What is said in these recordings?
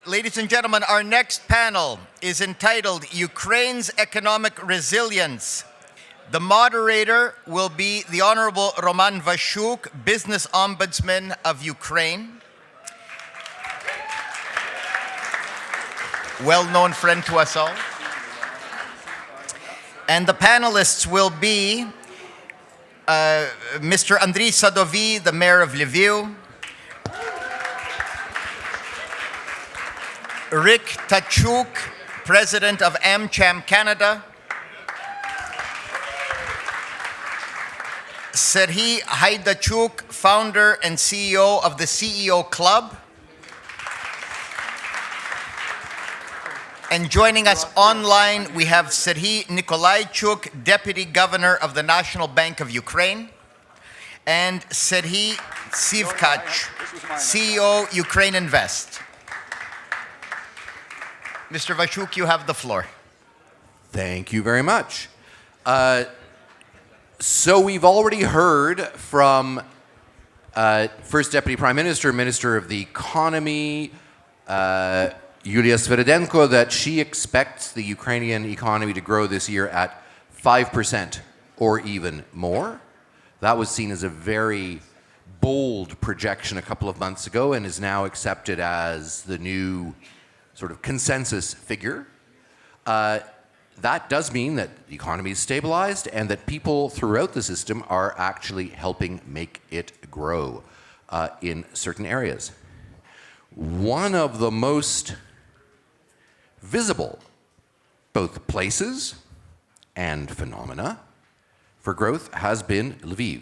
Ladies and gentlemen, our next panel is entitled Ukraine's Economic Resilience. The moderator will be the Honorable Roman Vashuk, Business Ombudsman of Ukraine. Well-known friend to us all. And the panelists will be Mr. Andriy Sadovy, the Mayor of Lviv, Rick Tachuk, President of AmCham Canada, Serhiy Haidachuk, Founder and CEO of the CEO Club, and joining us online, we have Serhiy Nikolaichuk, Deputy Governor of the National Bank of Ukraine, and Serhiy Sivkach, CEO, Ukraine Invest. Mr. Vashuk, you have the floor. Thank you very much. So we've already heard from First Deputy Prime Minister, Minister of the Economy, Yulia Sviridenko, that she expects the Ukrainian economy to grow this year at 5% or even more. That was seen as a very bold projection a couple of months ago and is now accepted as the new sort of consensus figure. That does mean that the economy is stabilized and that people throughout the system are actually helping make it grow in certain areas. One of the most visible, both places and phenomena for growth has been Lviv.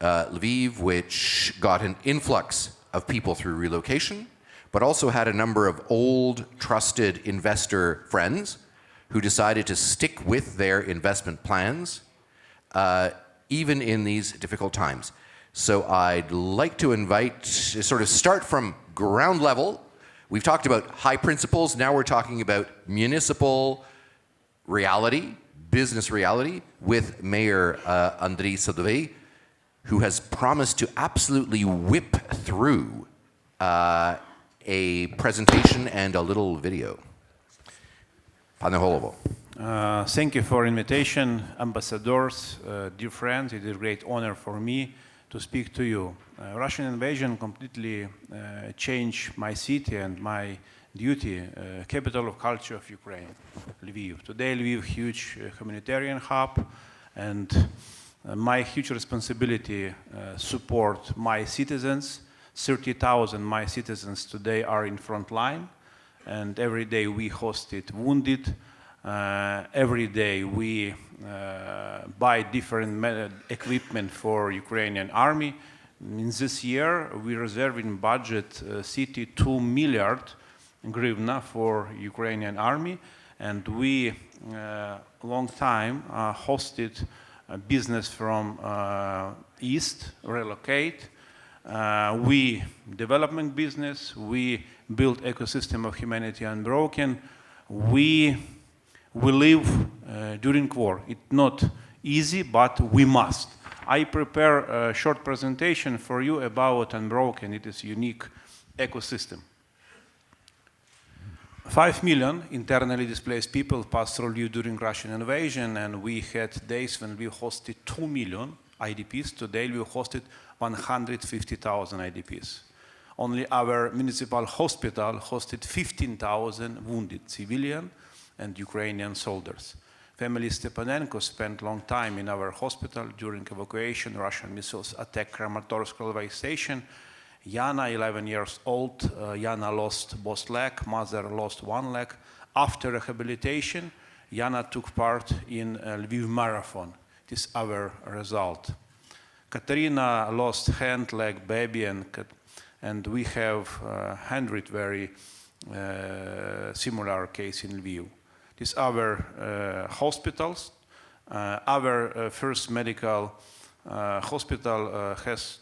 Lviv, which got an influx of people through relocation, but also had a number of old, trusted investor friends who decided to stick with their investment plans, even in these difficult times. So I'd like to sort of start from ground level. We've talked about high principles, now we're talking about municipal reality, business reality, with Mayor Andriy Sadovy, who has promised to absolutely whip through a presentation and a little video. Pane Holovo. Thank you for invitation, ambassadors, dear friends. It is a great honor for me to speak to you. Russian invasion completely changed my city and my duty, capital of culture of Ukraine, Lviv. Today, Lviv, huge humanitarian hub, and my huge responsibility support my citizens. 30,000 my citizens today are in front line, and every day we hosted wounded. Every day we buy different equipment for Ukrainian army. In this year, we reserve in budget city 2 milliard hryvnia for Ukrainian army, and we long time hosted a business from east, relocate. We development business, we build ecosystem of humanity unbroken. We live during war. It's not easy, but we must. I prepare a short presentation for you about Unbroken. It is unique ecosystem. 5 million internally displaced people passed through Lviv during Russian invasion, and we had days when we hosted 2 million IDPs. Today we hosted 150,000 IDPs. Only our municipal hospital hosted 15,000 wounded civilian and Ukrainian soldiers. Family Stepanenko spent long time in our hospital during evacuation. Russian missiles attacked Kramatorsk railway station. Yana, 11 years old, Yana lost both legs, mother lost one leg. After rehabilitation, Yana took part in Lviv marathon. This is our result. Katerina lost hand, leg, baby, and we have 100 very similar case in Lviv. These our hospitals. Our first medical hospital has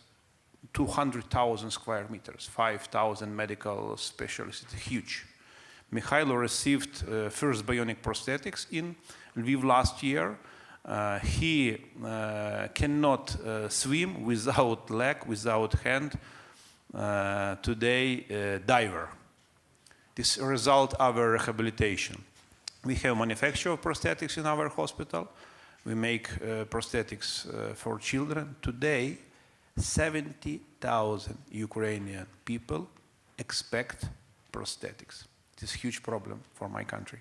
200,000 square meters, 5,000 medical specialists. It's huge. Mikhailo received first bionic prosthetics in Lviv last year. He cannot swim without leg, without hand. Today, diver. This result our rehabilitation. We have manufacture of prosthetics in our hospital. We make prosthetics for children. Today, 70,000 Ukrainian people expect prosthetics. It is a huge problem for my country.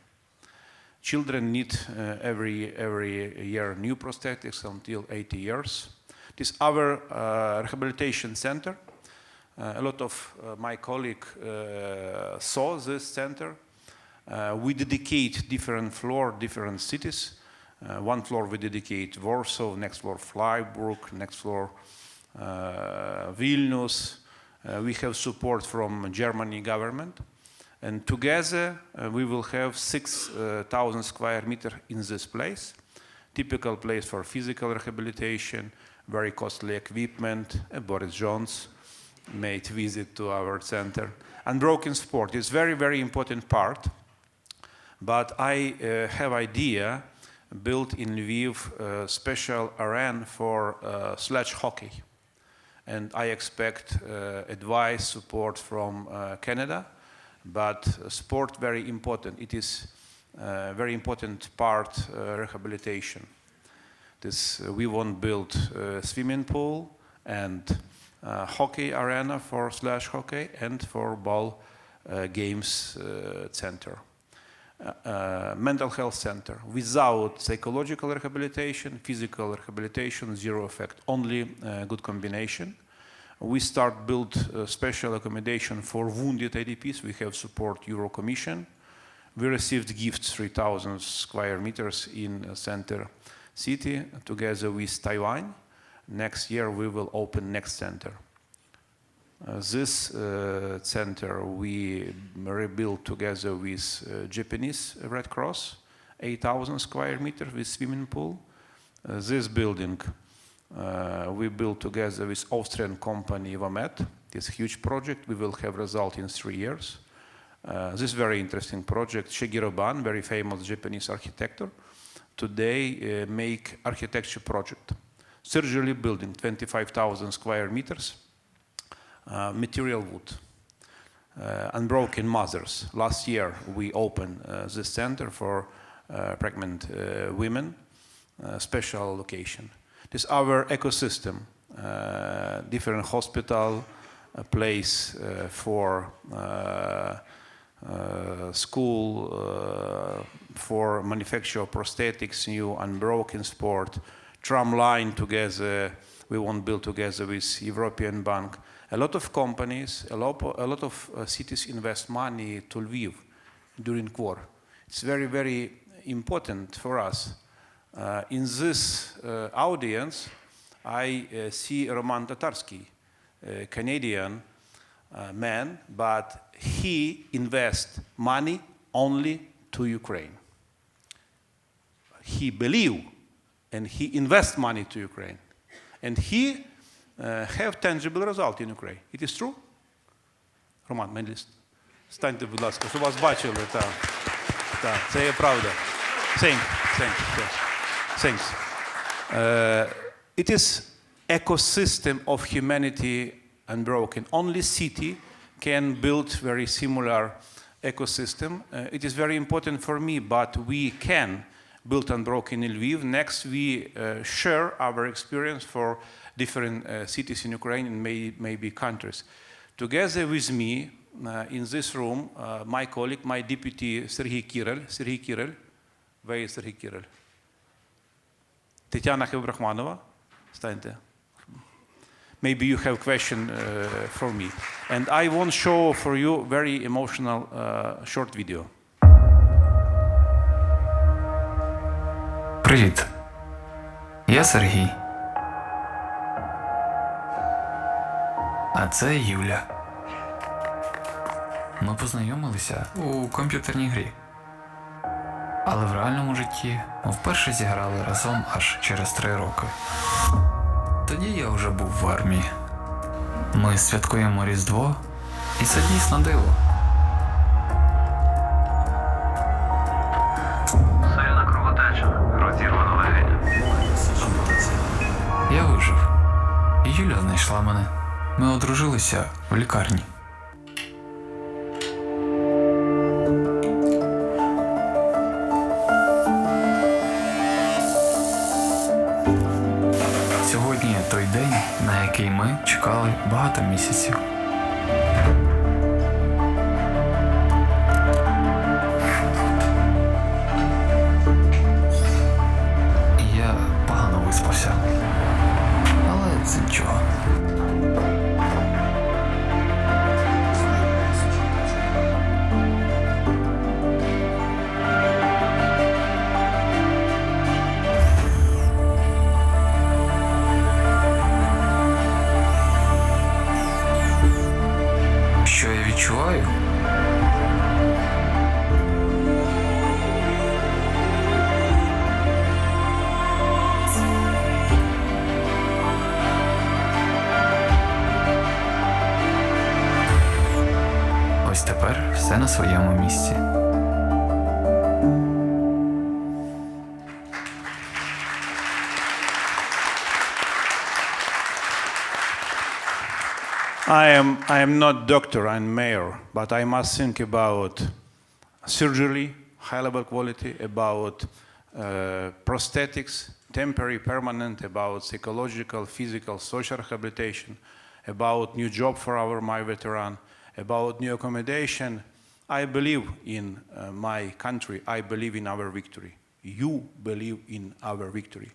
Children need every year new prosthetics until 80 years. This is our rehabilitation center. A lot of my colleagues saw this center. We dedicate different floor, different cities. One floor we dedicate Warsaw, next floor Freiburg, next floor Vilnius. We have support from Germany government. And together we will have 6,000 square meters in this place. Typical place for physical rehabilitation, very costly equipment. Boris Johnson made visit to our center. Unbroken sport is very, very important part. But I have idea built in Lviv a special arena for sledge hockey. And I expect advice, support from Canada. But sport very important. It is very important part rehabilitation. We want to build a swimming pool and hockey arena for sledge hockey and for ball games center. Mental health center. Without psychological rehabilitation, physical rehabilitation, zero effect. Only good combination. We start build special accommodation for wounded IDPs. We have support Euro Commission. We received gifts 3,000 square meters in center city together with Taiwan. Next year we will open next center. This center we rebuilt together with Japanese Red Cross, 8,000 square meters with swimming pool. This building we built together with Austrian company Vamet. This huge project. We will have result in 3 years. This very interesting project. Shigeru Ban, very famous Japanese architect, today make architecture project. Surgery building, 25,000 square meters. Material wood. Unbroken mothers. Last year we opened this center for pregnant women. Special location. This is our ecosystem, different hospital, a place for school, for manufacture of prosthetics, new unbroken sport, tram line together, we want to build together with European Bank. A lot of companies, a lot of cities invest money to Lviv during war. It's very, very important for us. In this audience, I see Roman Tatarsky, a Canadian man, but he invests money only to Ukraine. He believes and he invests money to Ukraine. And he have tangible result in Ukraine. It is true? Роман, медліст. Станьте, будь ласка, щоб вас бачили. Так, це є правда. Thanks. It is ecosystem of humanity unbroken. Only city can build very similar ecosystem. It is very important for me, but we can build unbroken in Lviv. Next, we share our experience for different cities in Ukraine and maybe countries. Together with me, in this room, my colleague, my deputy, Serhiy Kirill. Serhiy Kirill. Where is Serhiy Kirill? Tetiana Khevbrahmanova. Станьте. Maybe you have question for me. And I want to show for you very emotional short video. Привіт. Я Сергій. А це Юля. Ми познайомилися у комп'ютерній грі. Але в реальному житті ми вперше зіграли разом аж через 3 роки. Тоді я вже був в армії. Ми святкуємо Різдво, і це дійсно диво. Сильна кровотеча, розірвана легеня. Я вижив. І Юля знайшла мене. Ми одружилися в лікарні. чекали багато місяців. Я погано виспався, але це нічого. Що я відчуваю? Ось тепер все на своєму місці. I am not doctor, I'm mayor, but I must think about surgery, high-level quality, about prosthetics, temporary, permanent, about psychological, physical, social rehabilitation, about new job for my veteran, about new accommodation. I believe in my country. I believe in our victory. You believe in our victory.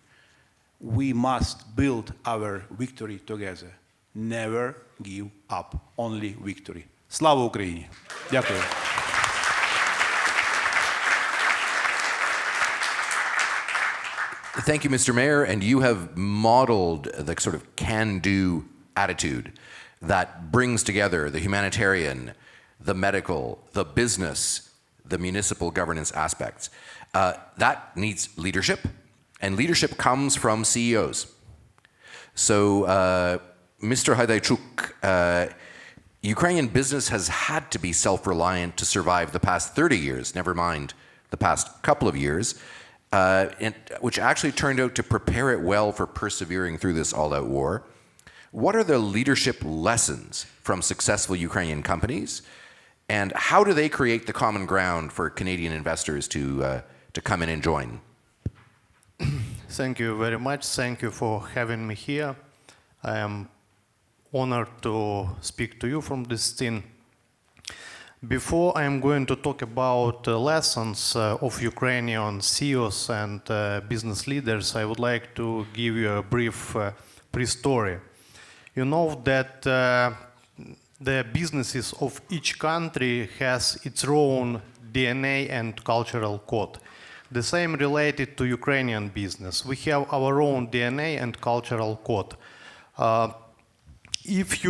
We must build our victory together. Never give up. Only victory. Слава Україні! Дякую. Thank you, Mr. Mayor, and you have modeled the sort of can-do attitude that brings together the humanitarian, the medical, the business, the municipal governance aspects. That needs leadership, and leadership comes from CEOs. So, Mr. Haidaichuk, Ukrainian business has had to be self-reliant to survive the past 30 years, never mind the past couple of years, which actually turned out to prepare it well for persevering through this all-out war. What are the leadership lessons from successful Ukrainian companies, and how do they create the common ground for Canadian investors to come in and join? Thank you very much. Thank you for having me here. I am honored to speak to you from this scene. Before I am going to talk about lessons of Ukrainian CEOs and business leaders, I would like to give you a brief pre-story. You know that the businesses of each country has its own DNA and cultural code. The same related to Ukrainian business. We have our own DNA and cultural code. If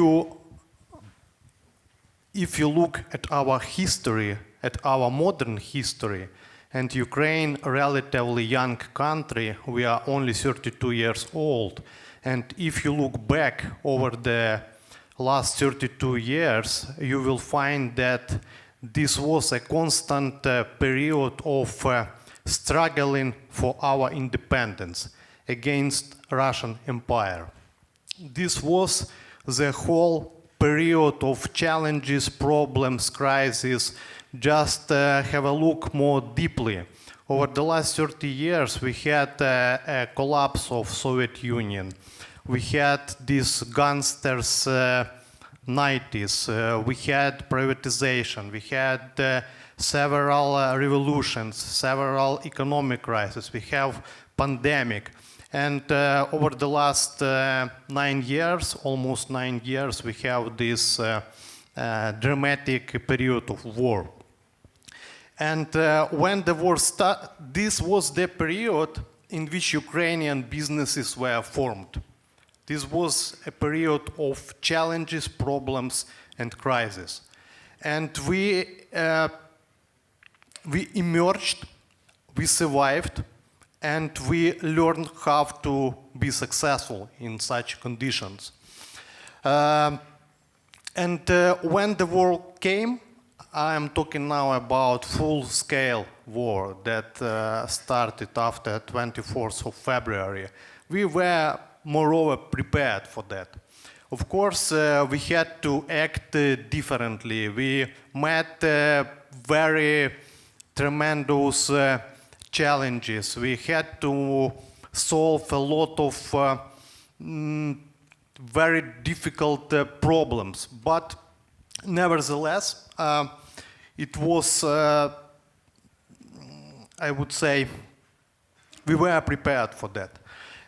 you look at our history, at our modern history, and Ukraine, a relatively young country, we are only 32 years old. And if you look back over the last 32 years, you will find that this was a constant period of struggling for our independence against Russian Empire. This was the whole period of challenges, problems, crises. Just have a look more deeply. Over the last 30 years, we had a collapse of Soviet Union. We had these gangsters' 90s. We had privatization. We had several revolutions, several economic crises. We have pandemic. And over the last 9 years, almost 9 years, we have this dramatic period of war. And when the war started, this was the period in which Ukrainian businesses were formed. This was a period of challenges, problems, and crises. And we emerged, we survived, and we learned how to be successful in such conditions. And when the war came, I'm talking now about full-scale war that started after 24th of February. We were moreover prepared for that. Of course, we had to act differently. We met very tremendous challenges. We had to solve a lot of very difficult problems. But nevertheless, it was, I would say, we were prepared for that.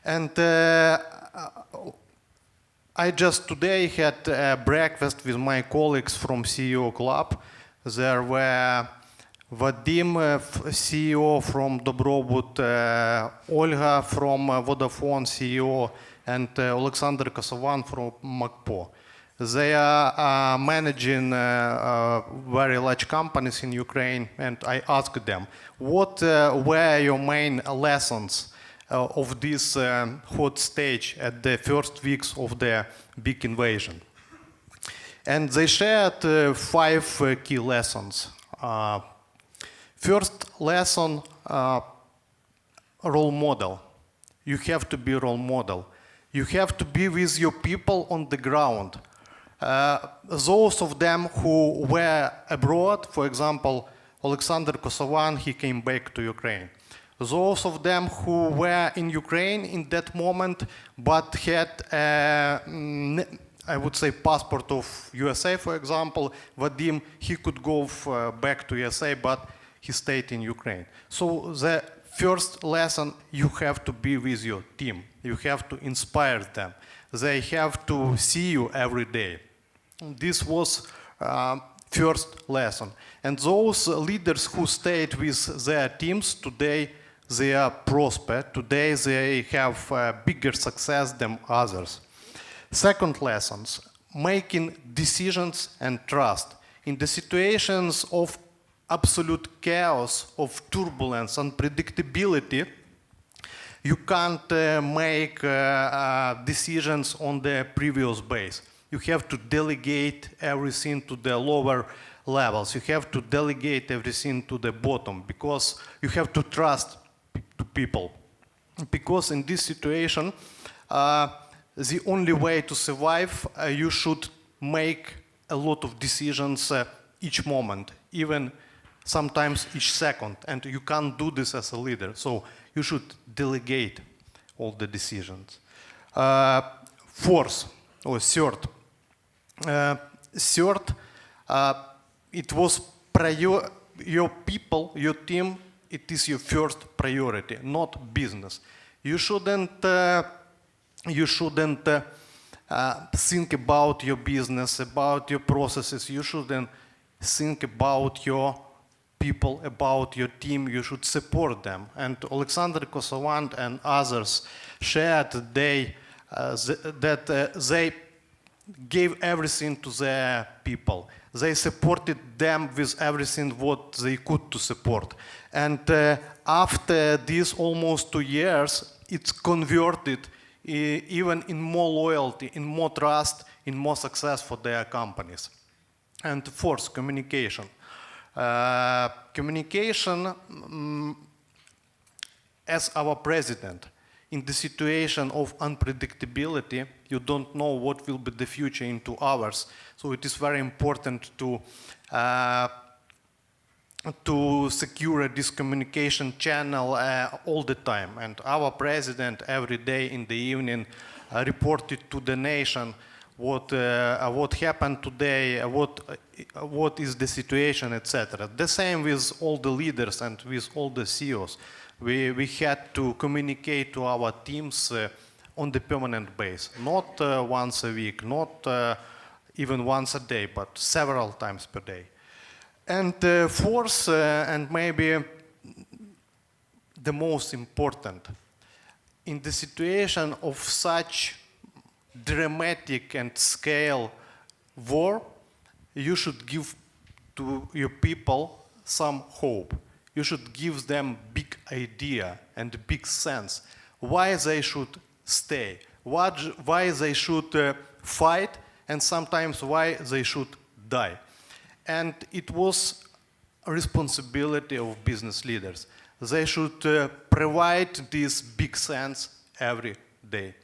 And I just today had breakfast with my colleagues from CEO Club. There were Vadim, CEO from Dobrobut, Olga from Vodafone, CEO, and Alexander Kosovan from Makpo. They are managing very large companies in Ukraine, and I asked them, what were your main lessons of this hot stage at the first weeks of the big invasion? And they shared 5 key lessons. First lesson, role model. You have to be role model. You have to be with your people on the ground. Those of them who were abroad, for example, Alexander Kosovan, he came back to Ukraine. Those of them who were in Ukraine in that moment, but had, I would say, passport of USA, for example, Vadim, he could go back to USA, but he stayed in Ukraine. So the first lesson, you have to be with your team. You have to inspire them. They have to see you every day. This was first lesson. And those leaders who stayed with their teams, today they are prosper. Today they have bigger success than others. Second lessons, making decisions and trust. In the situations of absolute chaos, of turbulence, unpredictability, you can't make decisions on the previous base. You have to delegate everything to the lower levels. You have to delegate everything to the bottom because you have to trust to people. Because in this situation, the only way to survive, you should make a lot of decisions each moment, even sometimes each second. And you can't do this as a leader. So you should delegate all the decisions. Fourth, or third. It was your people, your team, it is your first priority, not business. You shouldn't think about your business, about your processes. You shouldn't think about your people, about your team. You should support them. And Alexander Kosovan and others shared today that they gave everything to their people. They supported them with everything what they could to support. And after these almost 2 years, it's converted even in more loyalty, in more trust, in more success for their companies. And fourth, communication. Communication, as our president, in the situation of unpredictability, you don't know what will be the future in 2 hours. So it is very important to secure this communication channel all the time. And our president every day in the evening reported to the nation what happened today, what is the situation, etc. The same with all the leaders and with all the CEOs. We had to communicate to our teams on the permanent base, not once a week, not even once a day, but several times per day. And fourth, and maybe the most important, in the situation of such dramatic and scale war, you should give to your people some hope. You should give them big idea and big sense why they should stay, why they should fight, and sometimes why they should die. And it was a responsibility of business leaders. They should provide this big sense every day.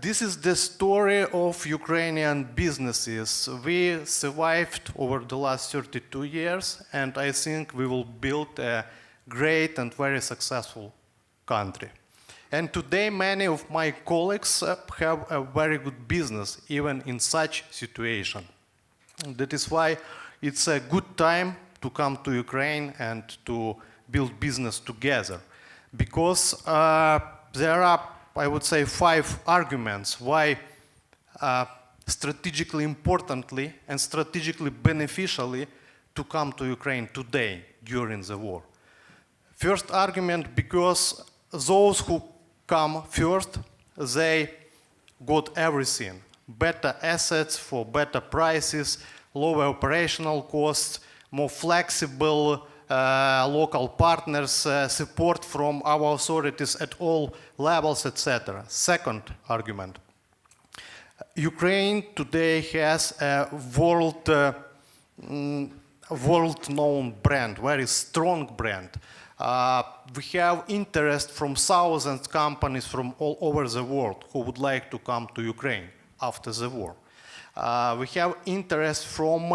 This is the story of Ukrainian businesses. We survived over the last 32 years, and I think we will build a great and very successful country. And today, many of my colleagues have a very good business, even in such situation. And that is why it's a good time to come to Ukraine and to build business together. Because there are, I would say, 5 arguments why strategically importantly and strategically beneficially to come to Ukraine today during the war. First argument, because those who come first, they got everything. Better assets for better prices, lower operational costs, more flexible local partners, support from our authorities at all levels, etc. Second argument. Ukraine today has a world-known brand, very strong brand. We have interest from thousands of companies from all over the world who would like to come to Ukraine after the war. We have interest from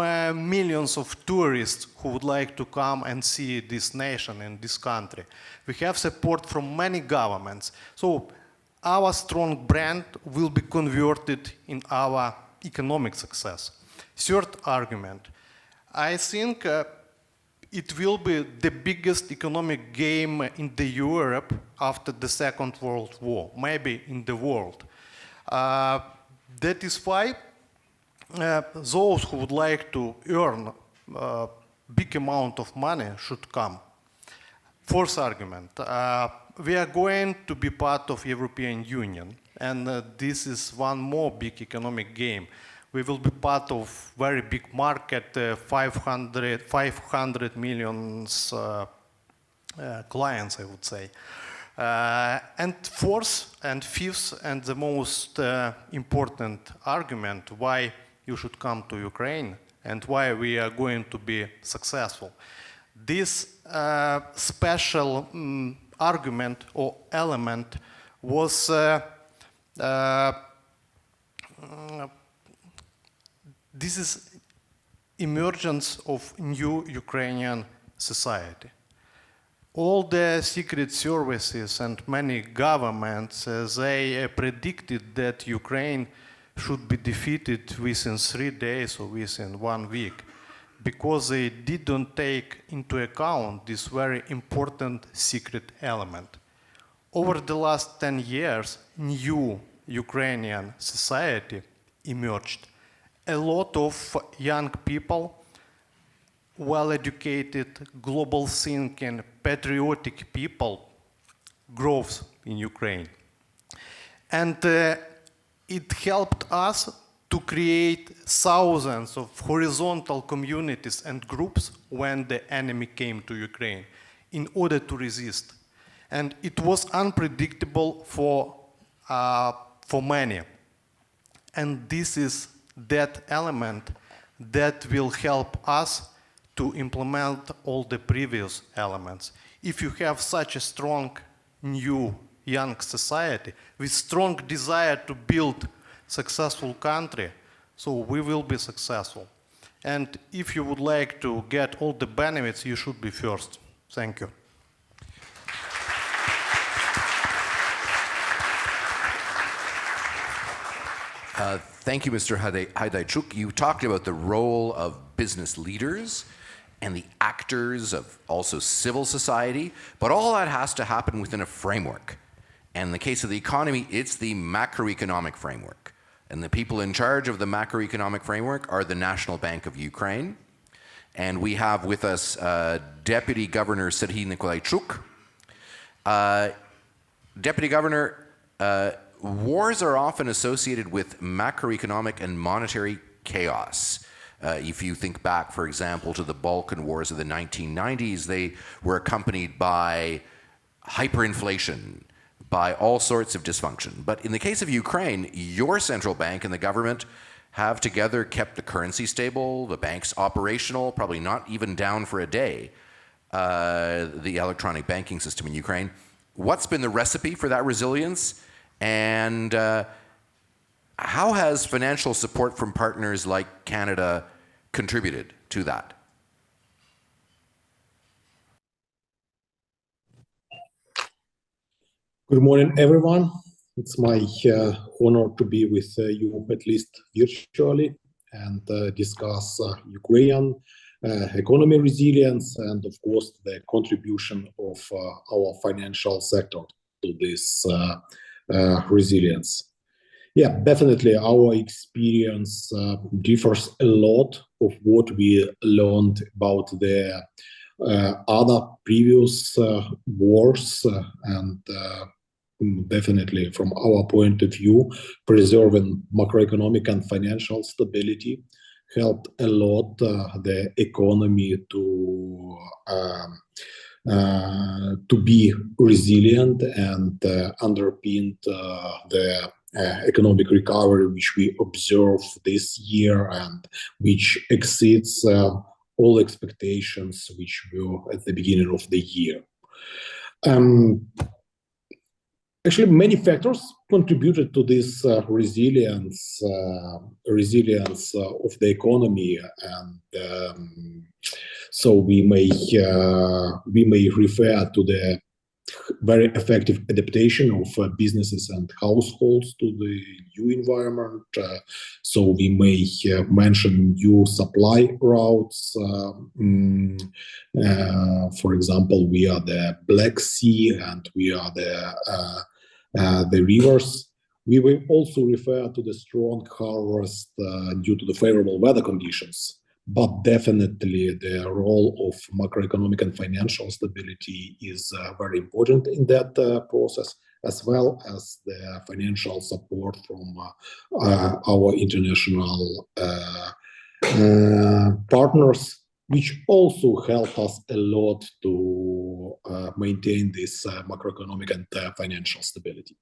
millions of tourists who would like to come and see this nation and this country. We have support from many governments. So our strong brand will be converted in our economic success. Third argument, I think it will be the biggest economic game in the Europe after the Second World War, maybe in the world. That is why those who would like to earn a big amount of money should come. Fourth argument, we are going to be part of European Union, and this is one more big economic game. We will be part of very big market, 500 million clients, I would say. And fourth and fifth and the most important argument why you should come to Ukraine and why we are going to be successful. This special argument or element was this is emergence of new Ukrainian society. All the secret services and many governments, they predicted that Ukraine should be defeated within 3 days or within 1 week, because they didn't take into account this very important secret element. Over the last 10 years, new Ukrainian society emerged. A lot of young people, well-educated, global-thinking, patriotic people grows in Ukraine. And it helped us to create thousands of horizontal communities and groups when the enemy came to Ukraine in order to resist. And it was unpredictable for many. And this is that element that will help us to implement all the previous elements. If you have such a strong, new, young society with strong desire to build successful country, so we will be successful. And if you would like to get all the benefits, you should be first. Thank you. Thank you, Mr. Haidaichuk. You talked about the role of business leaders and the actors of also civil society, but all that has to happen within a framework. And in the case of the economy, it's the macroeconomic framework. And the people in charge of the macroeconomic framework are the National Bank of Ukraine. And we have with us Deputy Governor Serhiy Nikolaichuk. Deputy Governor, wars are often associated with macroeconomic and monetary chaos. If you think back, for example, to the Balkan Wars of the 1990s, they were accompanied by hyperinflation, by all sorts of dysfunction. But in the case of Ukraine, your central bank and the government have together kept the currency stable, the banks operational, probably not even down for a day, the electronic banking system in Ukraine. What's been the recipe for that resilience? And how has financial support from partners like Canada contributed to that? Good morning, everyone. It's my honor to be with you, at least virtually, and discuss Ukrainian economy resilience and, of course, the contribution of our financial sector to this resilience. Yeah, definitely our experience differs a lot of what we learned about the other previous wars and definitely from our point of view, preserving macroeconomic and financial stability helped a lot the economy to be resilient and underpinned the economic recovery which we observe this year and which exceeds all expectations which were at the beginning of the year. Actually, many factors contributed to this resilience of the economy, and so we may refer to the very effective adaptation of businesses and households to the new environment. So we may mention new supply routes. For example, we are the Black Sea and we are the rivers. We will also refer to the strong harvest due to the favorable weather conditions. But definitely the role of macroeconomic and financial stability is very important in that process, as well as the financial support from our international partners, which also help us a lot to maintain this macroeconomic and financial stability.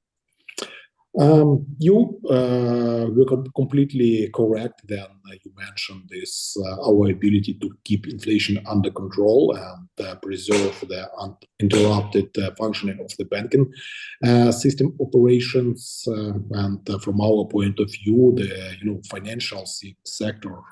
You were completely correct then you mentioned this, our ability to keep inflation under control and preserve the uninterrupted functioning of the banking system operations. And from our point of view, the financial sector,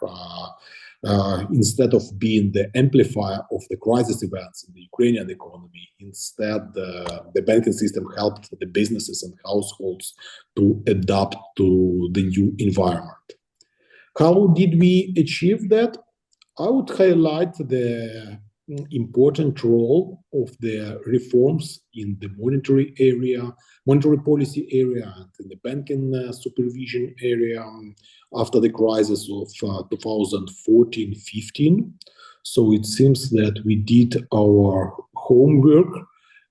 instead of being the amplifier of the crisis events in the Ukrainian economy, instead the banking system helped the businesses and households to adapt to the new environment. How did we achieve that? I would highlight the important role of the reforms in the monetary policy area, and in the banking supervision area after the crisis of 2014-15. So it seems that we did our homework,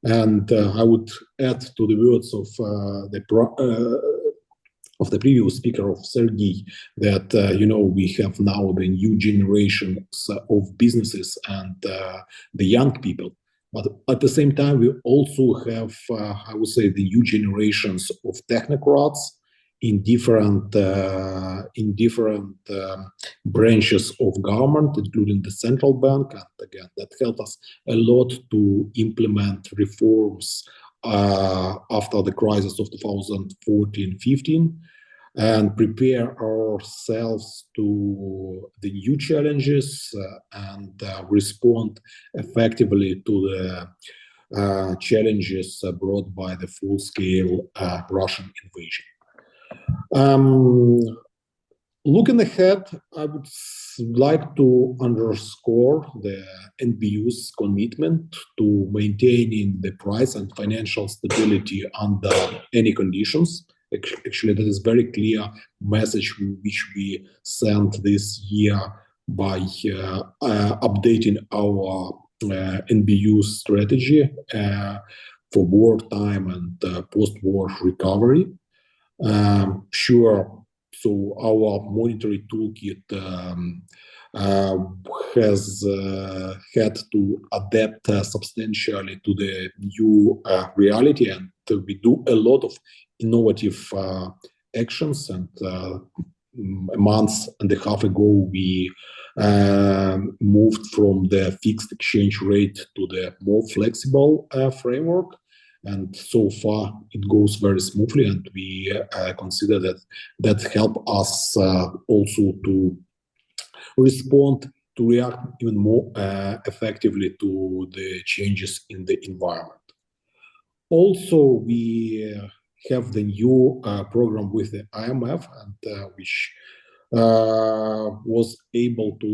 and I would add to the words of the previous speaker, of Sergey, that we have now the new generations of businesses and the young people. But at the same time, we also have, I would say, the new generations of technocrats in different branches of government, including the central bank. And again, that helped us a lot to implement reforms after the crisis of 2014-15 and prepare ourselves to the new challenges and respond effectively to the challenges brought by the full-scale Russian invasion. Looking ahead, I would like to underscore the NBU's commitment to maintaining the price and financial stability under any conditions. Actually, that is very clear message which we sent this year by updating our NBU strategy for wartime and post-war recovery. So our monetary toolkit has had to adapt substantially to the new reality, and we do a lot of innovative actions. And a month and a half ago, we moved from the fixed exchange rate to the more flexible framework. And so far, it goes very smoothly, and we consider that help us also to react even more effectively to the changes in the environment. Also, we have the new program with the IMF, and which was able to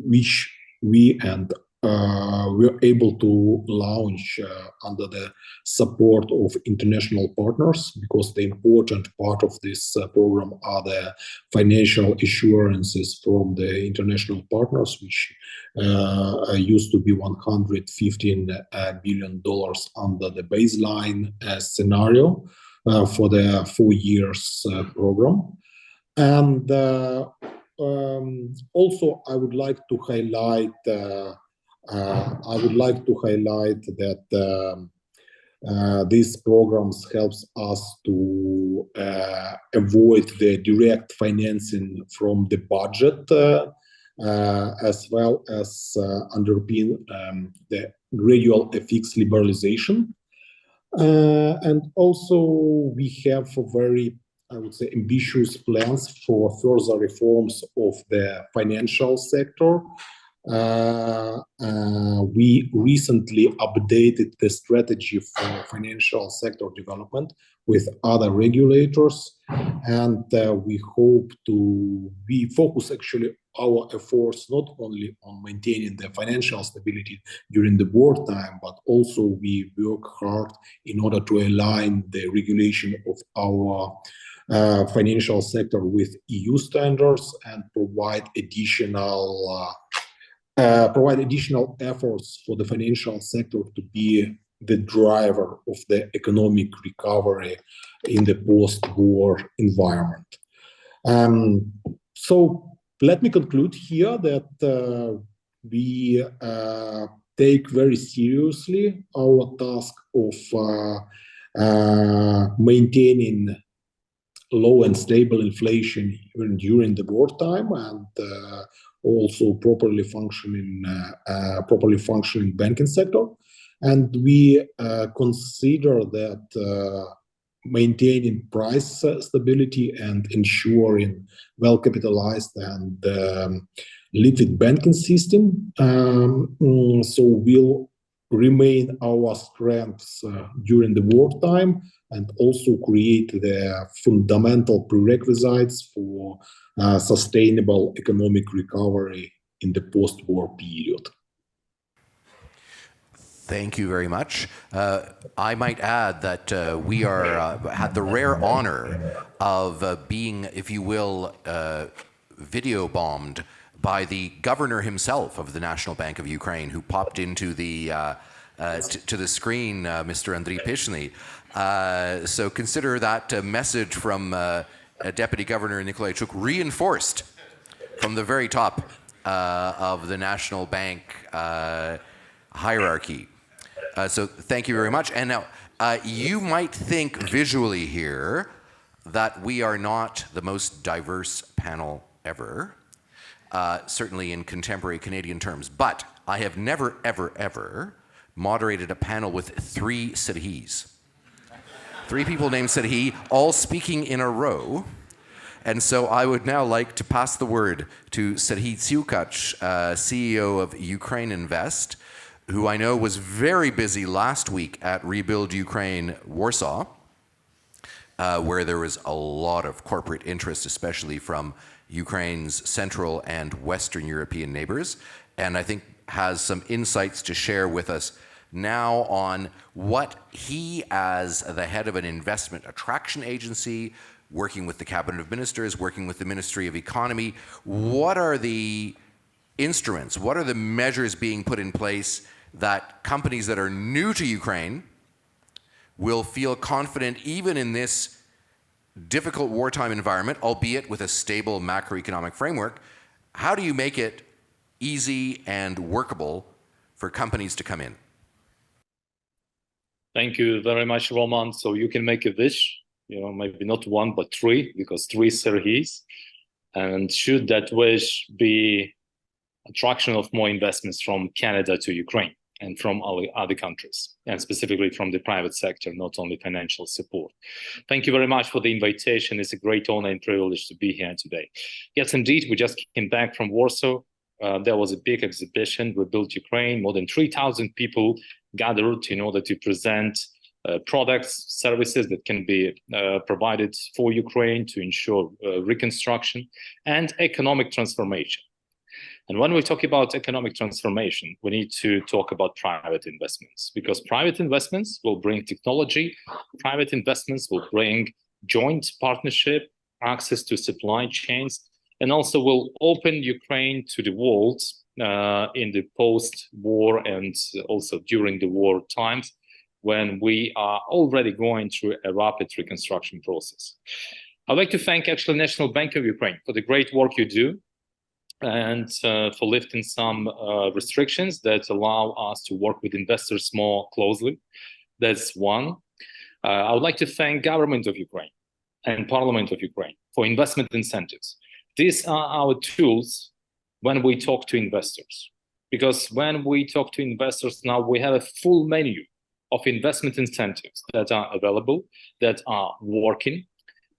which we and were able to launch under the support of international partners, because the important part of this program are the financial assurances from the international partners, which used to be $115 billion under the baseline scenario for the 4 years program. And also, I would like to highlight that these programs helps us to avoid the direct financing from the budget, as well as underpin the gradual FX liberalization. And also, we have a very, I would say, ambitious plans for further reforms of the financial sector. We recently updated the strategy for financial sector development with other regulators, and we focus actually our efforts not only on maintaining the financial stability during the wartime, but also we work hard in order to align the regulation of our financial sector with EU standards and provide additional efforts for the financial sector to be the driver of the economic recovery in the post-war environment. So let me conclude here that we take very seriously our task of maintaining low and stable inflation even during the wartime, and also properly functioning banking sector. And we consider that maintaining price stability and ensuring well-capitalized and liquid banking system so will remain our strengths during the wartime, and also create the fundamental prerequisites for sustainable economic recovery in the post-war period. Thank you very much. I might add that we had the rare honor of being, if you will, video bombed by the governor himself of the National Bank of Ukraine, who popped into the to the screen, Mr. Andriy Pyshny. So consider that message from Deputy Governor Nikolai Chuk reinforced from the very top of the National Bank hierarchy. So thank you very much. And now, you might think visually here that we are not the most diverse panel ever, certainly in contemporary Canadian terms, but I have never, ever, ever moderated a panel with 3 Serhis. 3 people named Serhiy, all speaking in a row. And so I would now like to pass the word to Serhiy Tsyukach, CEO of Ukraine Invest, who I know was very busy last week at Rebuild Ukraine Warsaw, where there was a lot of corporate interest, especially from Ukraine's Central and Western European neighbors, and I think has some insights to share with us now on what he, as the head of an investment attraction agency, working with the Cabinet of Ministers, working with the Ministry of Economy, what are the instruments, what are the measures being put in place that companies that are new to Ukraine will feel confident even in this difficult wartime environment, albeit with a stable macroeconomic framework? How do you make it easy and workable for companies to come in? Thank you very much, Roman. So you can make a wish, maybe not 1, but 3, because 3 Serhis. And should that wish be attraction of more investments from Canada to Ukraine and from other countries, and specifically from the private sector, not only financial support. Thank you very much for the invitation. It's a great honor and privilege to be here today. Yes, indeed, we just came back from Warsaw. There was a big exhibition, Rebuild Ukraine. More than 3,000 people gathered in order to present products, services that can be provided for Ukraine to ensure reconstruction and economic transformation. And when we talk about economic transformation, we need to talk about private investments, because private investments will bring technology, private investments will bring joint partnership, access to supply chains, and also will open Ukraine to the world in the post-war and also during the war times, when we are already going through a rapid reconstruction process. I'd like to thank actually National Bank of Ukraine for the great work you do, and for lifting some restrictions that allow us to work with investors more closely. That's one. I would like to thank government of Ukraine and Parliament of Ukraine for investment incentives. These are our tools when we talk to investors, because when we talk to investors now, we have a full menu of investment incentives that are available, that are working,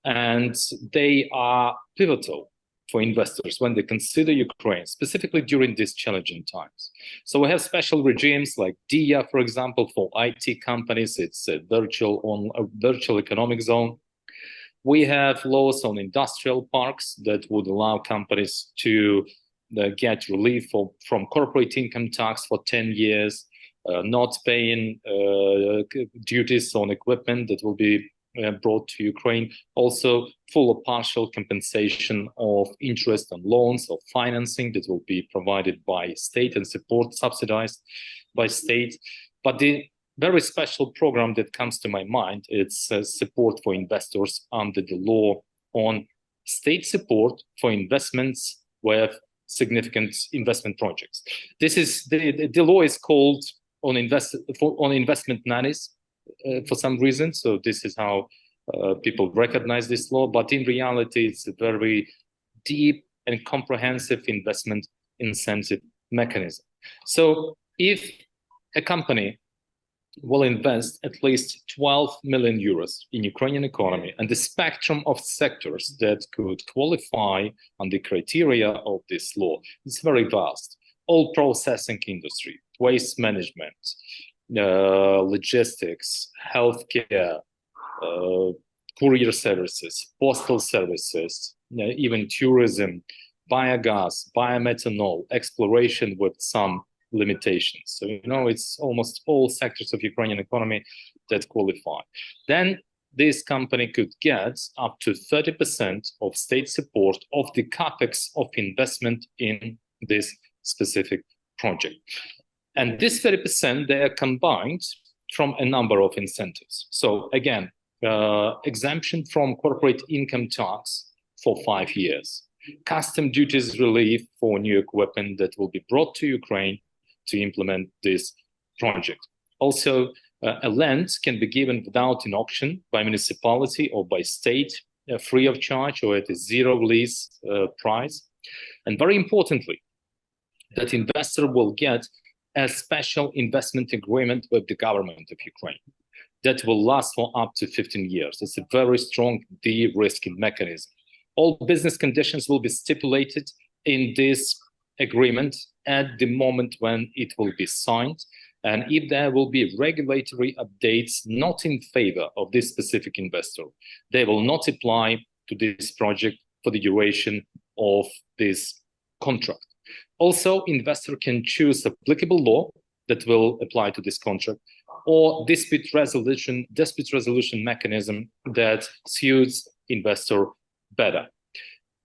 and they are pivotal for investors when they consider Ukraine, specifically during these challenging times. So we have special regimes like DIA, for example, for IT companies. It's a virtual economic zone. We have laws on industrial parks that would allow companies to get relief from corporate income tax for 10 years, not paying duties on equipment that will be brought to Ukraine, also full or partial compensation of interest on loans or financing that will be provided by state and support subsidized by state. But the very special program that comes to my mind, it's support for investors under the law on state support for investments with significant investment projects. This is the law is called on investment nannies for some reason. So this is how people recognize this law. But in reality, it's a very deep and comprehensive investment incentive mechanism. So if a company will invest at least 12 million euros in Ukrainian economy, and the spectrum of sectors that could qualify on the criteria of this law is very vast. All processing industry, waste management, logistics, healthcare, courier services, postal services, even tourism, biogas, biomethanol, exploration with some limitations. So, it's almost all sectors of Ukrainian economy that qualify. Then this company could get up to 30% of state support of the capex of investment in this specific project. And this 30%, they are combined from a number of incentives. So again, exemption from corporate income tax for 5 years, custom duties relief for new equipment that will be brought to Ukraine to implement this project. Also, a land can be given without an auction by municipality or by state, free of charge or at a zero lease price. And very importantly, that investor will get a special investment agreement with the government of Ukraine that will last for up to 15 years. It's a very strong de-risking mechanism. All business conditions will be stipulated in this agreement at the moment when it will be signed. And if there will be regulatory updates not in favor of this specific investor, they will not apply to this project for the duration of this contract. Also, investor can choose applicable law that will apply to this contract, or dispute resolution mechanism that suits investor better.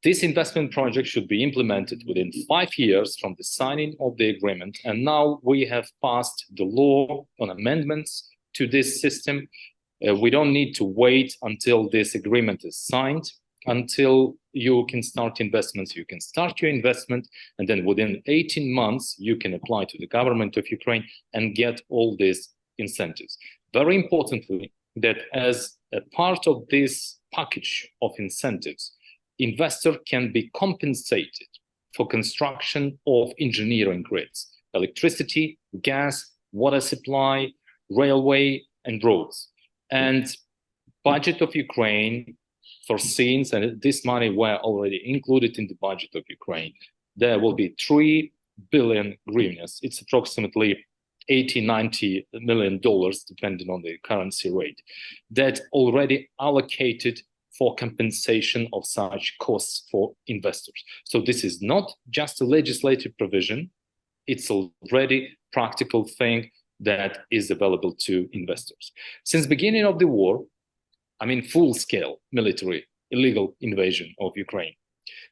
This investment project should be implemented within 5 years from the signing of the agreement. And now we have passed the law on amendments to this system. We don't need to wait until this agreement is signed, until you can start investments. You can start your investment, and then within 18 months, you can apply to the government of Ukraine and get all these incentives. Very importantly, that as a part of this package of incentives, investor can be compensated for construction of engineering grids, electricity, gas, water supply, railway, and roads. And budget of Ukraine foresees, and this money were already included in the budget of Ukraine, there will be 3 billion hryvnias. It's approximately $80-90 million, depending on the currency rate, that already allocated for compensation of such costs for investors. So this is not just a legislative provision, it's already practical thing that is available to investors. Since beginning of the war, I mean full-scale military illegal invasion of Ukraine,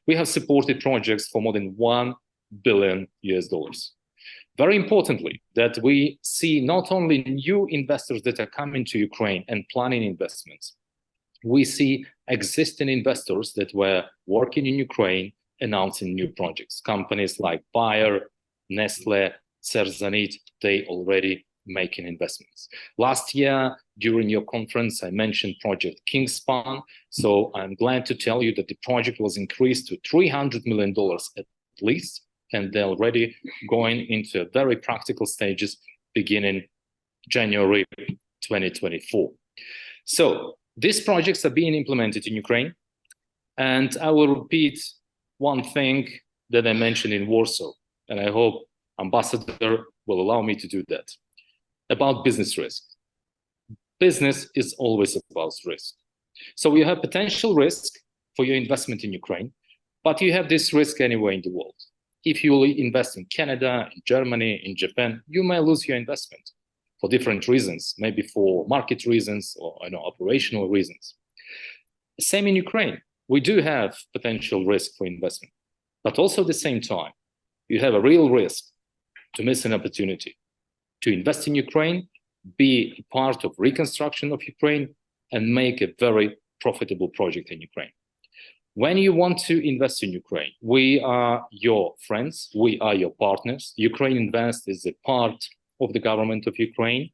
we have supported projects for more than $1 billion. Very importantly, that we see not only new investors that are coming to Ukraine and planning investments, we see existing investors that were working in Ukraine announcing new projects. Companies like Bayer, Nestle, Cerzanit, they already making investments. Last year, during your conference, I mentioned Project Kingspan. So I'm glad to tell you that the project was increased to $300 million at least, and they're already going into very practical stages beginning January 2024. So these projects are being implemented in Ukraine, and I will repeat one thing that I mentioned in Warsaw, and I hope Ambassador will allow me to do that, about business risk. Business is always about risk. So you have potential risk for your investment in Ukraine, but you have this risk anywhere in the world. If you invest in Canada, in Germany, in Japan, you may lose your investment for different reasons, maybe for market reasons or operational reasons. Same in Ukraine. We do have potential risk for investment, but also at the same time, you have a real risk to miss an opportunity to invest in Ukraine, be a part of reconstruction of Ukraine, and make a very profitable project in Ukraine. When you want to invest in Ukraine, we are your friends, we are your partners. Ukraine Invest is a part of the government of Ukraine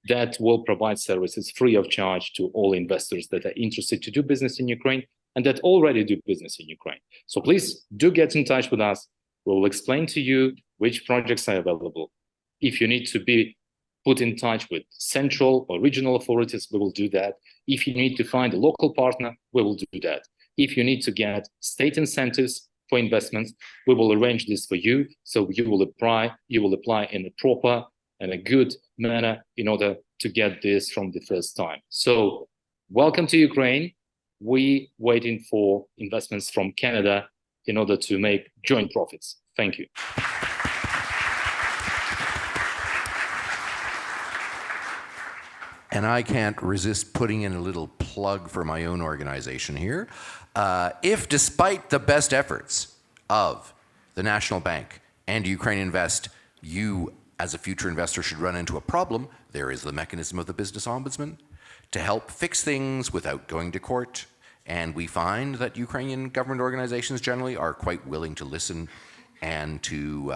that will provide services free of charge to all investors that are interested to do business in Ukraine and that already do business in Ukraine. So please do get in touch with us. We will explain to you which projects are available. If you need to be put in touch with central or regional authorities, we will do that. If you need to find a local partner, we will do that. If you need to get state incentives for investments, we will arrange this for you. So you will apply in a proper and a good manner in order to get this from the first time. So welcome to Ukraine. We waiting for investments from Canada in order to make joint profits. Thank you. And I can't resist putting in a little plug for my own organization here. If despite the best efforts of the National Bank and Ukraine Invest, you as a future investor should run into a problem, there is the mechanism of the Business Ombudsman to help fix things without going to court. And we find that Ukrainian government organizations generally are quite willing to listen and to,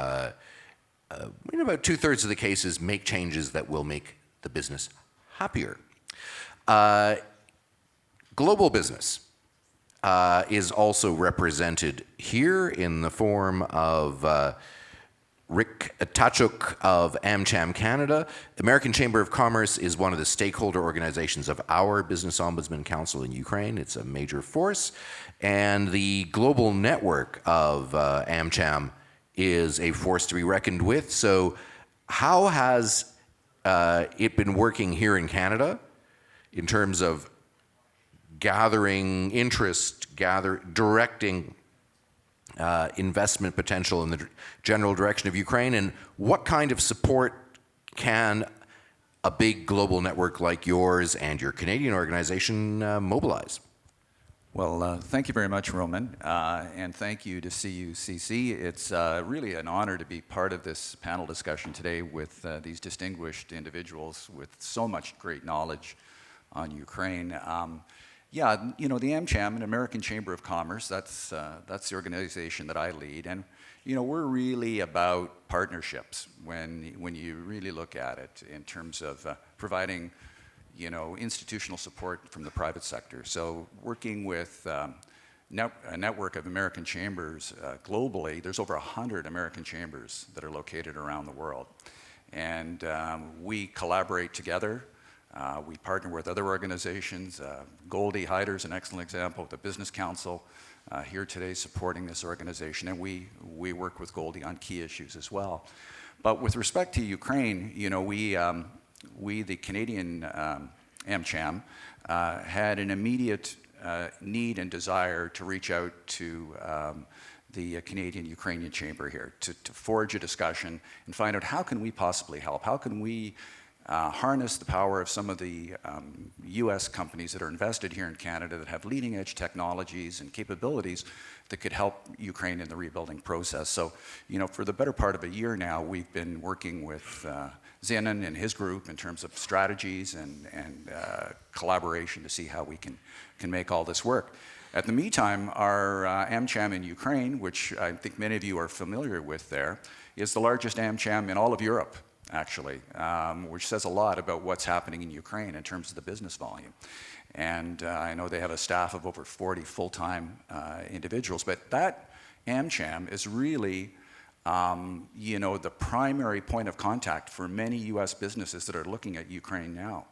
in about 2/3 of the cases, make changes that will make the business happier. Global business is also represented here in the form of Rick Tachuk of AmCham Canada. The American Chamber of Commerce is one of the stakeholder organizations of our Business Ombudsman Council in Ukraine. It's a major force. And the global network of AmCham is a force to be reckoned with. So how has it been working here in Canada in terms of gathering interest, directing investment potential in the general direction of Ukraine, and what kind of support can a big global network like yours and your Canadian organization mobilize? Well, thank you very much, Roman, and thank you to CUCC. It's really an honor to be part of this panel discussion today with these distinguished individuals with so much great knowledge on Ukraine. Yeah, you know, the AmCham, an American Chamber of Commerce, that's the organization that I lead, and you know, we're really about partnerships when you really look at it in terms of providing, you know, institutional support from the private sector. So working with a network of American chambers globally, there's over 100 American chambers that are located around the world, and we collaborate together. We partner with other organizations. Goldie Hyder is an excellent example, the Business Council here today supporting this organization, and we work with Goldie on key issues as well. But with respect to Ukraine, we the Canadian AmCham, had an immediate need and desire to reach out to the Canadian-Ukrainian Chamber here to forge a discussion and find out how can we possibly help? How can we harness the power of some of the US companies that are invested here in Canada that have leading edge technologies and capabilities that could help Ukraine in the rebuilding process. So, for the better part of a year now, we've been working with Zenon and his group in terms of strategies and collaboration to see how we can make all this work. At the meantime, our AmCham in Ukraine, which I think many of you are familiar with there, is the largest AmCham in all of Europe, actually, which says a lot about what's happening in Ukraine in terms of the business volume. And I know they have a staff of over 40 full-time individuals, but that AmCham is really the primary point of contact for many US businesses that are looking at Ukraine now.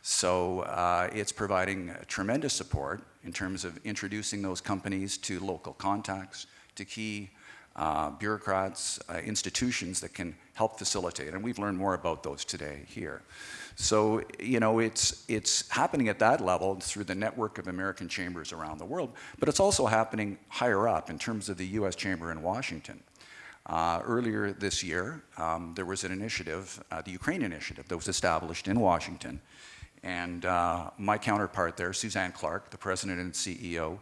So it's providing tremendous support in terms of introducing those companies to local contacts, to key bureaucrats, institutions that can help facilitate. And we've learned more about those today here. So, it's happening at that level through the network of American chambers around the world, but it's also happening higher up in terms of the US Chamber in Washington. Earlier this year, there was an initiative, the Ukraine Initiative, that was established in Washington. And my counterpart there, Suzanne Clark, the president and CEO,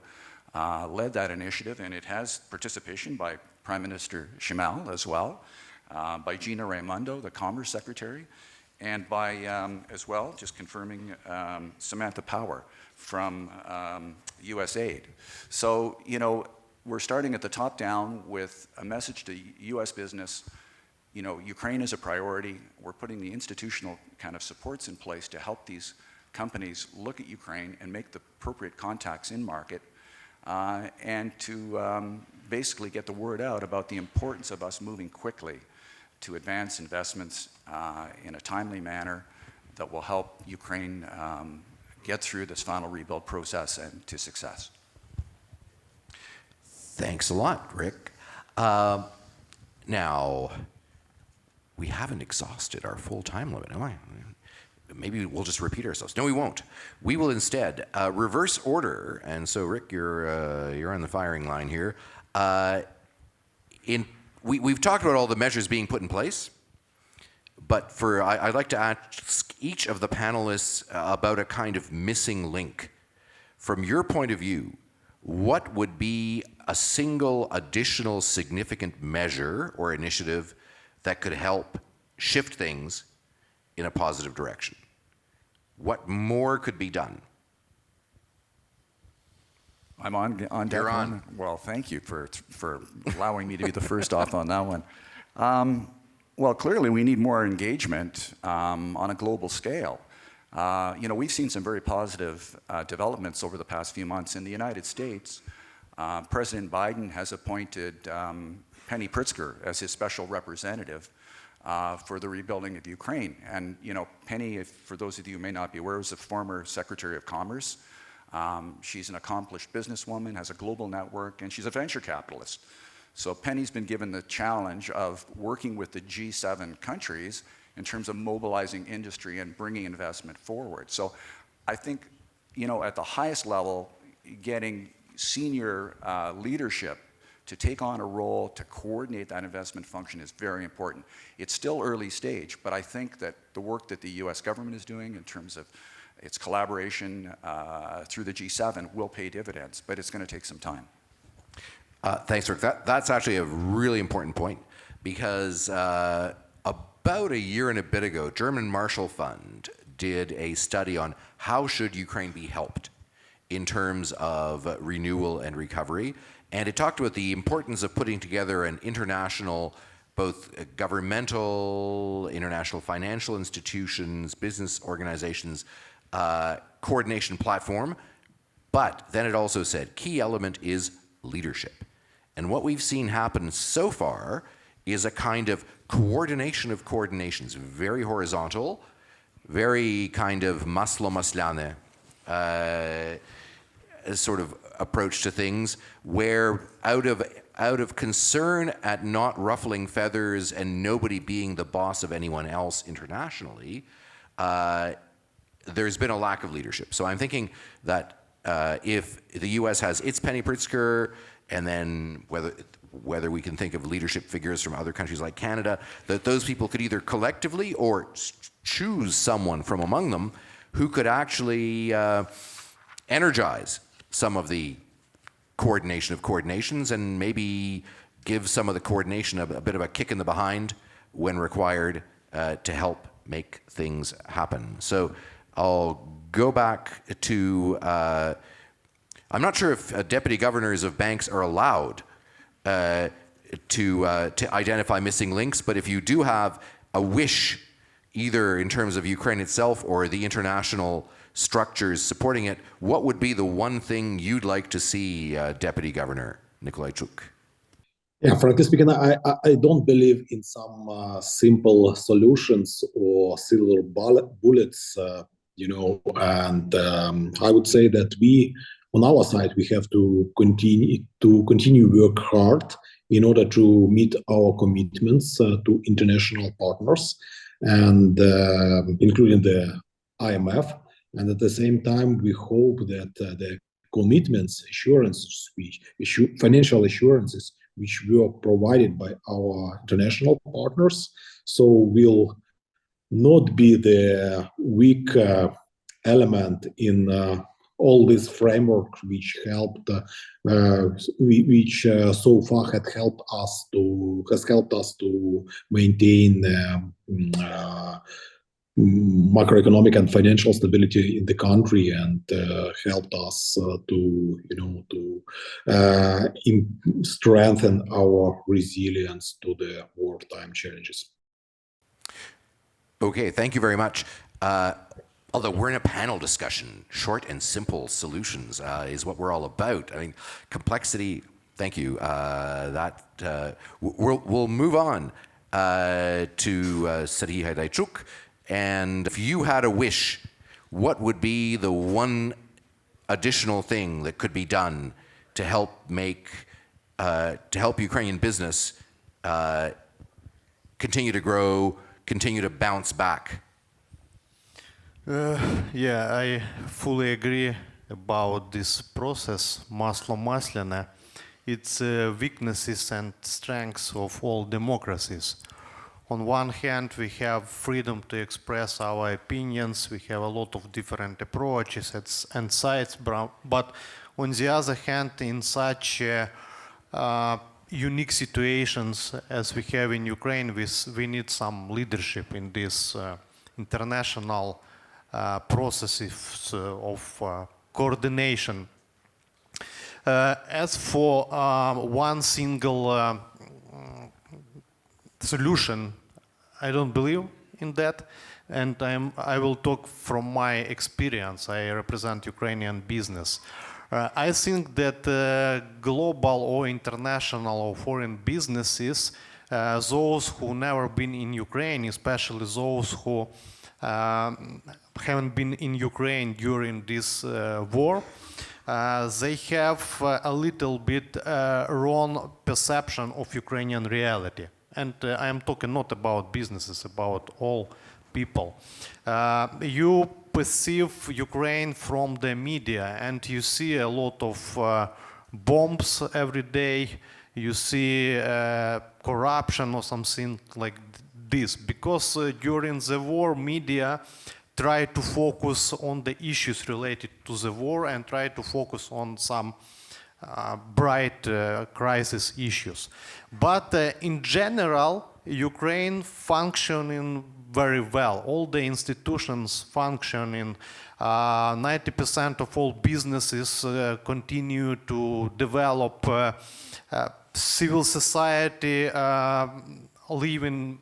led that initiative, and it has participation by Prime Minister Shimel as well, by Gina Raimondo, the Commerce Secretary, and by, as well, just confirming, Samantha Power from USAID. So, we're starting at the top down with a message to US business. Ukraine is a priority. We're putting the institutional kind of supports in place to help these companies look at Ukraine and make the appropriate contacts in market, and to basically get the word out about the importance of us moving quickly to advance investments in a timely manner that will help Ukraine get through this final rebuild process and to success. Thanks a lot, Rick. Now, we haven't exhausted our full time limit, am I? Maybe we'll just repeat ourselves. No, we won't. We will instead reverse order. And so, Rick, you're on the firing line here. We've talked about all the measures being put in place, but I'd like to ask each of the panelists about a kind of missing link. From your point of view, what would be a single additional significant measure or initiative that could help shift things in a positive direction? What more could be done? I'm on deck. You're on. Well, thank you for allowing me to be the first off on that one. Well, clearly we need more engagement on a global scale. We've seen some very positive developments over the past few months in the United States. President Biden has appointed Penny Pritzker as his special representative for the rebuilding of Ukraine. And, Penny, for those of you who may not be aware, was a former Secretary of Commerce. She's an accomplished businesswoman, has a global network, and she's a venture capitalist. So Penny's been given the challenge of working with the G7 countries in terms of mobilizing industry and bringing investment forward. So I think, at the highest level, getting senior leadership to take on a role to coordinate that investment function is very important. It's still early stage, but I think that the work that the US government is doing in terms of its collaboration through the G7 will pay dividends, but it's going to take some time. Thanks, Rick. That's actually a really important point, because about a year and a bit ago, German Marshall Fund did a study on how should Ukraine be helped in terms of renewal and recovery. And it talked about the importance of putting together an international, both governmental, international financial institutions, business organizations, coordination platform. But then it also said, key element is leadership. And what we've seen happen so far is a kind of coordination of coordinations, very horizontal, very kind of maslo maslane sort of approach to things, where out of out of concern at not ruffling feathers and nobody being the boss of anyone else internationally, there's been a lack of leadership. So I'm thinking that if the U.S. has its Penny Pritzker, and then whether we can think of leadership figures from other countries like Canada, that those people could either collectively or choose someone from among them who could actually energize some of the coordination of coordinations and maybe give some of the coordination a bit of a kick in the behind when required to help make things happen. So I'll go back to, I'm not sure if deputy governors of banks are allowed to identify missing links, but if you do have a wish, either in terms of Ukraine itself or the international structures supporting it, what would be the one thing you'd like to see, Deputy Governor Nikolaichuk? Yeah, frankly speaking, I don't believe in some simple solutions or silver bullets, and I would say that we, on our side, we have to continue work hard in order to meet our commitments to international partners, and including the IMF. And at the same time, we hope that the commitments, assurances, financial assurances, which were provided by our international partners, so will not be the weak element in all this framework, which helped, which so far has helped us to maintain macroeconomic and financial stability in the country, and helped us to strengthen our resilience to the wartime challenges. Okay, thank you very much. Although we're in a panel discussion, short and simple solutions is what we're all about. I mean, complexity. Thank you. We'll move on to Serhiy Haidaichuk. And if you had a wish, what would be the one additional thing that could be done to help Ukrainian business continue to grow, continue to bounce back? Yeah, I fully agree about this process, maslo masляное. It's weaknesses and strengths of all democracies. On one hand, we have freedom to express our opinions. We have a lot of different approaches and sides. But on the other hand, in such unique situations as we have in Ukraine, we need some leadership in this international processes of coordination. As for one single solution, I don't believe in that, and I will talk from my experience. I represent Ukrainian business. I think that global or international or foreign businesses, those who never been in Ukraine, especially those who haven't been in Ukraine during this war, they have a little bit wrong perception of Ukrainian reality. And I am talking not about businesses, about all people. You perceive Ukraine from the media, and you see a lot of bombs every day. You see corruption or something like this, because during the war, media try to focus on the issues related to the war and try to focus on some bright crisis issues. But in general, Ukraine functioning very well. All the institutions functioning. 90% of all businesses continue to develop. Civil society living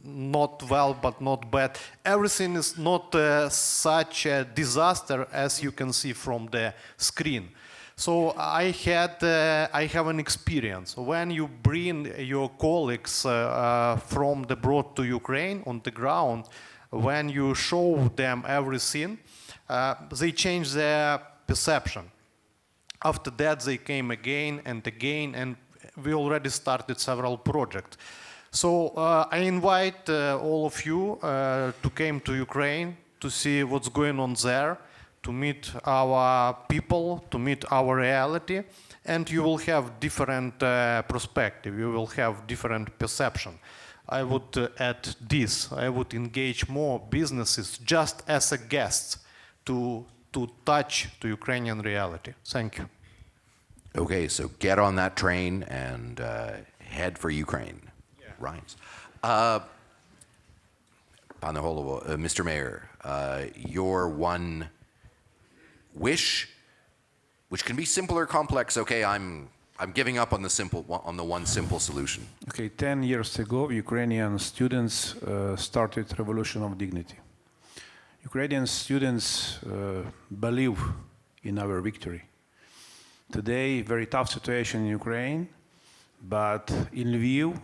not well, but not bad. Everything is not such a disaster as you can see from the screen. So I have an experience. When you bring your colleagues from abroad to Ukraine on the ground, when you show them everything, they change their perception. After that, they came again and again, and we already started several projects. So I invite all of you to come to Ukraine to see what's going on there, to meet our people, to meet our reality, and you will have different perspective, you will have different perception. I would add this, I would engage more businesses just as a guest to touch the Ukrainian reality. Thank you. Okay, so get on that train and head for Ukraine. Rhymes. Pане Голово, Mr. Mayor, your one wish, which can be simple or complex. Okay, I'm giving up on the one simple solution. Okay, 10 years ago, Ukrainian students started Revolution of Dignity. Ukrainian students believe in our victory. Today, very tough situation in Ukraine, but in Lviv,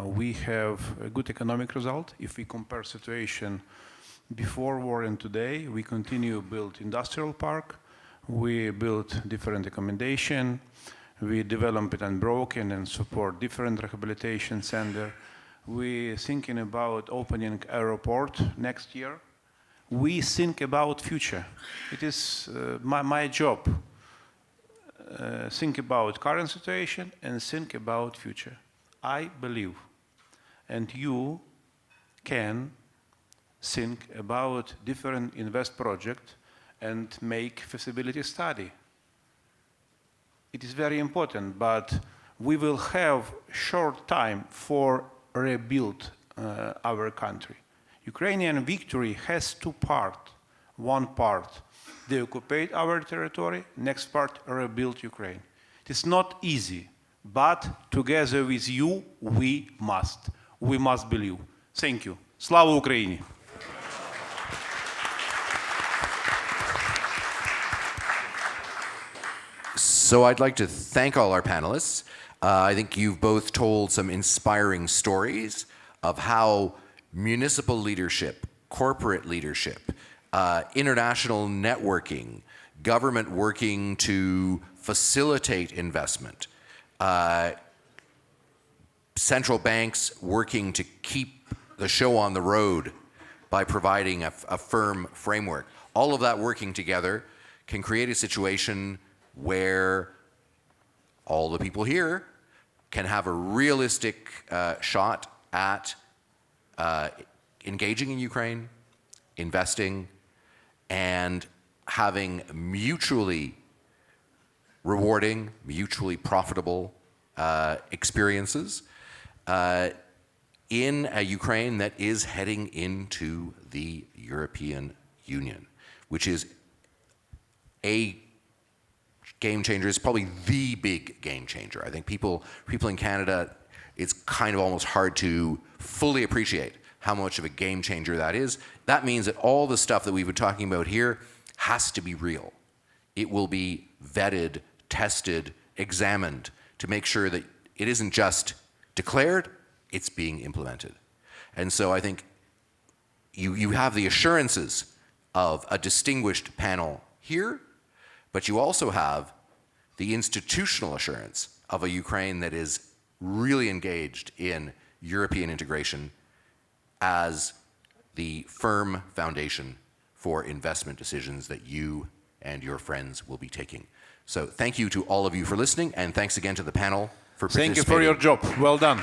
we have a good economic result. If we compare situation before war and today, we continue to build industrial park, we build different accommodation, we develop it unbroken and support different rehabilitation center. We thinking about opening airport next year. We think about future. It is my job. Think about current situation and think about future. I believe, and you can think about different invest project and make feasibility study. It is very important, but we will have short time for rebuild our country. Ukrainian victory has two parts. One part, they occupy our territory. Next part, rebuild Ukraine. It is not easy, but together with you, we must. We must believe. Thank you. Slava Ukraini! So I'd like to thank all our panelists. I think you've both told some inspiring stories of how municipal leadership, corporate leadership, international networking, government working to facilitate investment, central banks working to keep the show on the road by providing a firm framework. All of that working together can create a situation where all the people here can have a realistic shot at engaging in Ukraine, investing, and having mutually rewarding, mutually profitable experiences in a Ukraine that is heading into the European Union, which is a game changer. It's probably the big game changer. I think people in Canada, it's kind of almost hard to fully appreciate how much of a game changer that is. That means that all the stuff that we've been talking about here has to be real. It will be vetted, tested, examined to make sure that it isn't just declared, it's being implemented. And so I think you have the assurances of a distinguished panel here, but you also have the institutional assurance of a Ukraine that is really engaged in European integration as the firm foundation for investment decisions that you and your friends will be taking. So thank you to all of you for listening, and thanks again to the panel for participating. Thank you for your job. Well done.